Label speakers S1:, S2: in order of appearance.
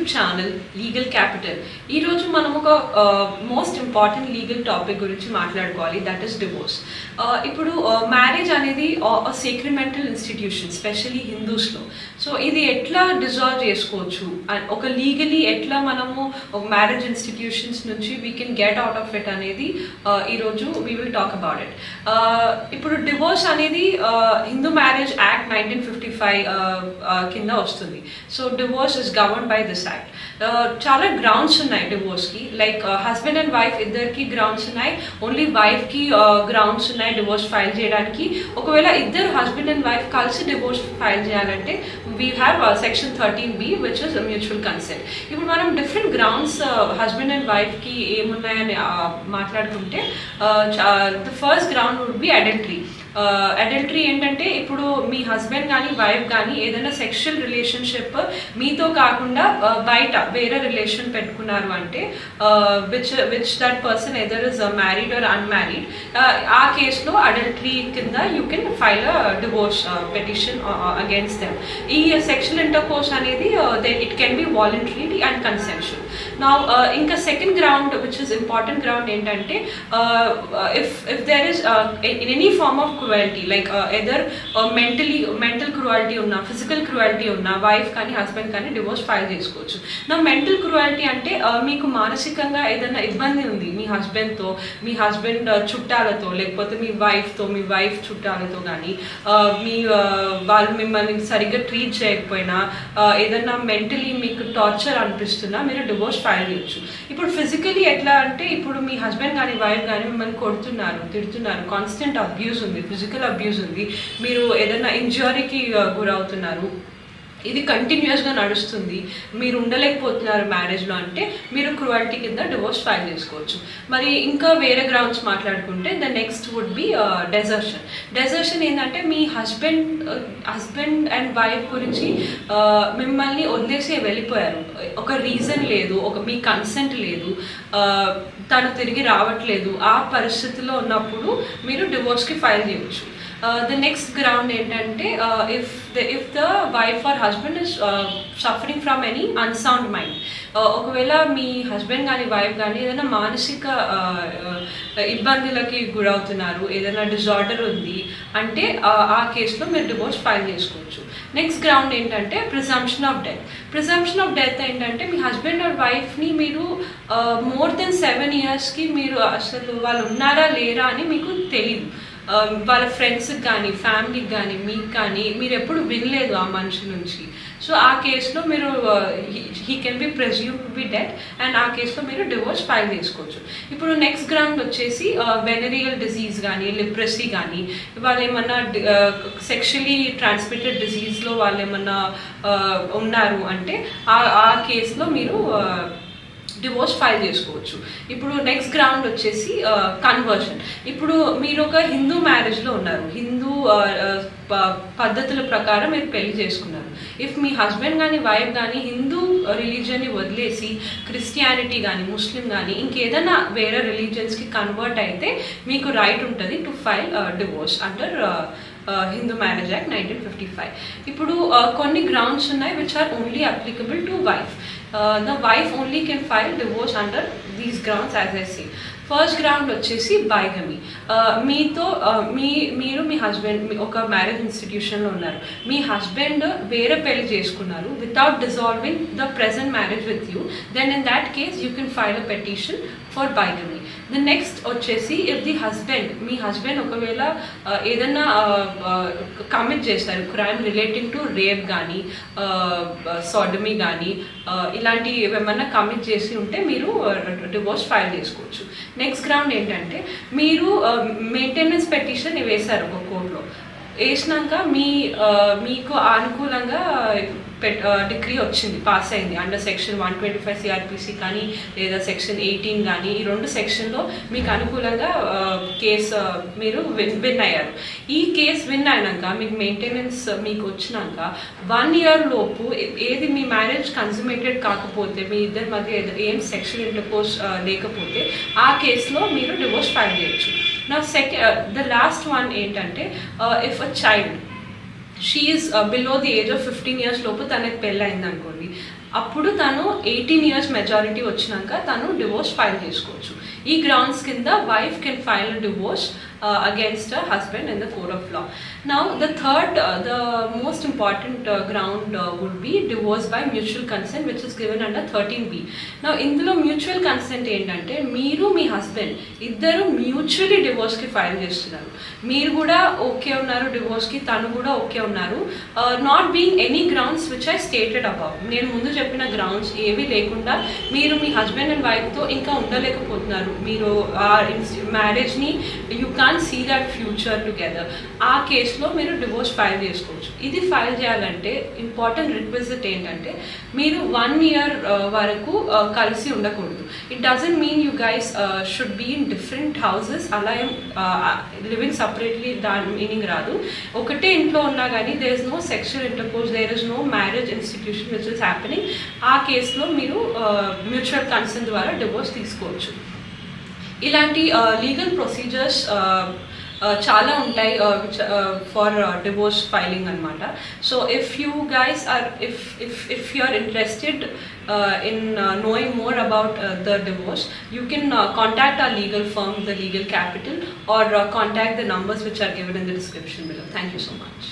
S1: YouTube channel legal capital. ఈరోజు మనం ఒక మోస్ట్ ఇంపార్టెంట్ లీగల్ టాపిక్ గురించి మాట్లాడుకోవాలి, దట్ ఈస్ డివోర్స్. ఇప్పుడు మ్యారేజ్ అనేది సేక్రిమెంటల్ ఇన్స్టిట్యూషన్, స్పెషలీ హిందూస్లో. సో ఇది ఎట్లా డిజాల్వ్ చేసుకోవచ్చు, ఒక లీగలీ ఎట్లా మనము ఒక మ్యారేజ్ ఇన్స్టిట్యూషన్స్ నుంచి we can get out of it అనేది ఈరోజు we will talk about it. ఇప్పుడు డివోర్స్ అనేది హిందూ మ్యారేజ్ యాక్ట్ 1955 కింద వస్తుంది. So divorce is govern by this act. చాలా గ్రౌండ్స్ ఉన్నాయి డివోర్స్కి, లైక్ హస్బెండ్ అండ్ వైఫ్ ఇద్దరికి గ్రౌండ్స్ ఉన్నాయి, ఓన్లీ వైఫ్కి గ్రౌండ్స్ ఉన్నాయి డివోర్స్ ఫైల్ చేయడానికి. ఒకవేళ ఇద్దరు హస్బెండ్ అండ్ వైఫ్ కలిసి డివోర్స్ ఫైల్ చేయాలంటే we have section 13B which is mutual consent. ఇప్పుడు మనం డిఫరెంట్ గ్రౌండ్స్ హస్బెండ్ అండ్ వైఫ్కి ఏమున్నాయని మాట్లాడుకుంటే the first ground would be adultery. Adultery ఏంటంటే ఇప్పుడు మీ హస్బెండ్ కానీ వైఫ్ కానీ ఏదైనా సెక్షువల్ రిలేషన్షిప్ మీతో కాకుండా బయట వేరే రిలేషన్ పెట్టుకున్నారు అంటే which that person either is married or unmarried, ఆ కేసులో అడల్టరీ కింద you can file divorce petition against them. ఈ సెక్షువల్ ఇంటర్కోర్స్ అనేది it can be voluntary and consensual. నా ఇంకా second ground which is important ground ఏంటంటే if there is in any form of cruelty, like either mental cruelty ఉన్నా physical cruelty ఉన్నా wife కానీ husband కానీ divorce file చేసుకోవచ్చు. నా మెంటల్ క్రువాలిటీ అంటే మీకు మానసికంగా ఏదైనా ఇబ్బంది ఉంది మీ హస్బెండ్తో, మీ హస్బెండ్ చుట్టాలతో, లేకపోతే మీ వైఫ్తో, మీ వైఫ్ చుట్టాలతో కానీ మీ వాళ్ళు మిమ్మల్ని సరిగ్గా ట్రీట్ చేయకపోయినా, ఏదైనా మెంటలీ మీకు టార్చర్ అనిపిస్తున్నా మీరు డివోర్స్ ఫైల్ చేయొచ్చు. ఇప్పుడు ఫిజికలీ ఎట్లా అంటే ఇప్పుడు మీ హస్బెండ్ కానీ వైఫ్ కానీ మిమ్మల్ని కొడుతున్నారు, తిడుతున్నారు, కాన్స్టెంట్ అబ్యూస్ ఉంది, ఫిజికల్ అబ్యూస్ ఉంది, మీరు ఏదైనా ఇంజరీకి గురవుతున్నారు, ఇది కంటిన్యూస్గా నడుస్తుంది, మీరు ఉండలేకపోతున్నారు మ్యారేజ్లో అంటే మీరు క్రువాలిటీ కింద డివోర్స్ ఫైల్ చేసుకోవచ్చు. మరి ఇంకా వేరే గ్రౌండ్స్ మాట్లాడుకుంటే the next would be desertion. Desertion ఏంటంటే మీ హస్బెండ్ అండ్ వైఫ్ గురించి మిమ్మల్ని వదిలేసి వెళ్ళిపోయారు, ఒక రీజన్ లేదు, మీ కన్సెంట్ లేదు, తను తిరిగి రావట్లేదు, ఆ పరిస్థితిలో ఉన్నప్పుడు మీరు డివోర్స్కి ఫైల్ చేయవచ్చు. The next ground ఏంటంటే if the wife or husband is suffering from any unsound mind. ఒకవేళ మీ హస్బెండ్ కానీ వైఫ్ కానీ ఏదైనా మానసిక ఇబ్బందులకి గురవుతున్నారు, ఏదైనా డిజార్డర్ ఉంది అంటే ఆ కేసులో మీరు డివోర్స్ ఫైల్ చేసుకోవచ్చు. నెక్స్ట్ గ్రౌండ్ ఏంటంటే presumption of death. Presumption of death ఏంటంటే మీ హస్బెండ్ ఆర్ వైఫ్ని మీరు మోర్ దెన్ 7 yearsకి మీరు అసలు వాళ్ళు ఉన్నారా లేరా అని మీకు తెలియదు, వాళ్ళ ఫ్రెండ్స్కి కానీ ఫ్యామిలీకి కానీ మీకు కానీ మీరు ఎప్పుడు వినలేదు ఆ మనిషి నుంచి. సో ఆ కేసులో మీరు he can be presumed to be dead and ఆ కేసులో మీరు డివోర్స్ ఫైల్ చేసుకోవచ్చు. ఇప్పుడు నెక్స్ట్ గ్రౌండ్ వచ్చేసి వెనరియల్ డిజీజ్ కానీ లిప్రసీ కానీ, వాళ్ళు ఏమన్నా సెక్షువలీ ట్రాన్స్మిటెడ్ డిజీజ్లో వాళ్ళు ఏమన్నా ఉన్నారు అంటే ఆ కేసులో మీరు డివోర్స్ ఫైల్ చేసుకోవచ్చు. ఇప్పుడు నెక్స్ట్ గ్రౌండ్ వచ్చేసి కన్వర్షన్. ఇప్పుడు మీరు ఒక హిందూ మ్యారేజ్లో ఉన్నారు, హిందూ పద్ధతుల ప్రకారం మీరు పెళ్లి చేసుకున్నారు. ఇఫ్ మీ హస్బెండ్ కానీ వైఫ్ కానీ హిందూ రిలీజియన్ని వదిలేసి క్రిస్టియానిటీ కానీ ముస్లిం కానీ ఇంకేదైనా వేరే రిలీజియన్స్కి కన్వర్ట్ అయితే మీకు రైట్ ఉంటుంది to file divorce under Hindu marriage act 1955. ఇప్పుడు కొన్ని గ్రౌండ్స్ ఉన్నాయి which are only applicable to wife. The wife only can file divorce under these grounds as I say. First ground వచ్చేసి బైగమీ. మీరు మీ హస్బెండ్ ఒక మ్యారేజ్ ఇన్స్టిట్యూషన్లో ఉన్నారు, మీ హస్బెండ్ వేరే పెళ్లి చేసుకున్నారు without dissolving the present marriage with you, then in that case you can file a petition for bigamy. The next వచ్చేసి if the మీ husband ఒకవేళ ఏదైనా కమిట్ చేస్తారు, క్రైమ్ రిలేటింగ్ టు రేప్ కానీ సోడమీ కానీ ఇలాంటి ఏమన్నా కమిట్ చేసి ఉంటే మీరు డివోర్స్ ఫైల్ చేసుకోవచ్చు. నెక్స్ట్ గ్రౌండ్ ఏంటంటే మీరు మెయింటెనెన్స్ పెటిషన్ వేశారు ఒక కోర్టులో, వేసినాక మీకు అనుకూలంగా డిగ్రీ వచ్చింది, పాస్ అయింది అండర్ సెక్షన్ 125 CRPC కానీ లేదా సెక్షన్ 18 కానీ, ఈ 2 సెక్షన్లో మీకు అనుకూలంగా కేసు మీరు విన్ అయ్యారు. ఈ కేసు విన్ అయినాక మీకు మెయింటెనెన్స్ మీకు వచ్చినాక 1 year లోపు ఏది మీ మ్యారేజ్ కన్సుమేటెడ్ కాకపోతే, మీ ఇద్దరి మధ్య ఏం సెక్షువల్ ఇంటర్కోర్స్ లేకపోతే ఆ కేసులో మీరు డివోర్స్ ఫైల్ చేయొచ్చు. నా ద లాస్ట్ వన్ ఏంటంటే if a child she is below the age of 15 years లోపు తనకి పెళ్ళి అయింది అనుకోండి, అప్పుడు తను 18 years మెజారిటీ వచ్చినాక తను డివోర్స్ ఫైల్ చేసుకోవచ్చు. ఈ గ్రౌండ్స్ కింద wife can file divorce against her husband in the court of law. Now the third, the most important ground would be divorce by mutual consent, which is given under 13B. Now ఇందులో mutual consent ఏంటంటే మీరు మీ husband ఇద్దరు mutually డివోర్స్కి file చేస్తున్నారు, మీరు కూడా okay ఉన్నారు డివోర్స్కి, తను కూడా ఓకే ఉన్నారు, not being any grounds which I stated above. నేను ముందు చెప్పిన గ్రౌండ్స్ ఏవి లేకుండా మీరు మీ హస్బెండ్ అండ్ వైఫ్తో ఇంకా ఉండలేకపోతున్నారు, మీరు ఆ మ్యారేజ్ని you can see that future together, ఆ కేసులో మీరు డివోర్స్ ఫైల్ చేసుకోవచ్చు. ఇది ఫైల్ చేయాలంటే ఇంపార్టెంట్ రిక్వెజిట్ ఏంటంటే మీరు 1 year వరకు కలిసి ఉండకూడదు. It doesn't mean you guys should be in different houses, అలా ఏం లివింగ్ సపరేట్లీ దాని మీనింగ్ రాదు. ఒకటే ఇంట్లో ఉన్నా కానీ there is no sexual intercourse, there is no marriage institution which is happening, ఆ కేసులో మీరు మ్యూచువల్ కన్సెంట్ ద్వారా డివోర్స్ తీసుకోవచ్చు. ఇలాంటి లీగల్ ప్రొసీజర్స్ చాలా ఉంటాయి ఫర్ డివోర్స్ ఫైలింగ్ అనమాట. So if you guys are if you are interested in knowing more about the divorce, you can contact our legal firm, the Legal Capital, or contact the numbers which are given in the description below. Thank you so much.